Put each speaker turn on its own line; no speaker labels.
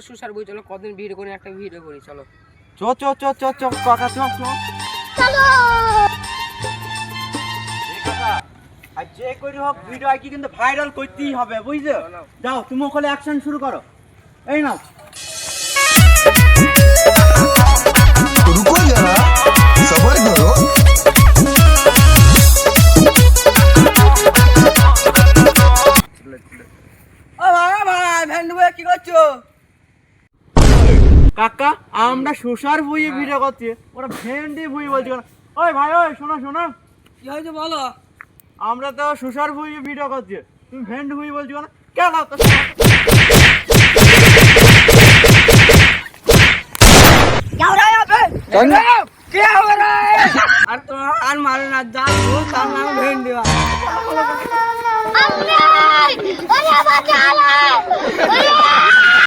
সুসার বই চলো কদিন ভিডিও করে একটা ভিডিও করি চলো
চ চ চ চ চ কাকা চ চ
চলো
আর যে করি হোক ভিডিও আইকি কিন্তু ভাইরাল করতেই হবে বুঝছো যাও তুমি ওখানে অ্যাকশন শুরু করো এই নাও
रुको जरा सबर करो
ও ভাই ভ্যান্ডু ভাই কি করছো
কাকা আমরা সুসার ভুঁইয়ে ভিডিও করছি ওরা ভেন্ডি ভুঁই বলছি কেন ওই ভাই ওই শোনো শোনো
কি হয়েছে বলো
আমরা তো সুসার ভুঁইয়ে ভিডিও করছি তুমি ভেন্ডি ভুঁই বলছি কেন কেন তো
যাও রে আবে কি হবে রে আর তো আর মারো না যাও তার নাম ভ্যান্ডু
আল্লাহ ওরে বাঁচালে ওরে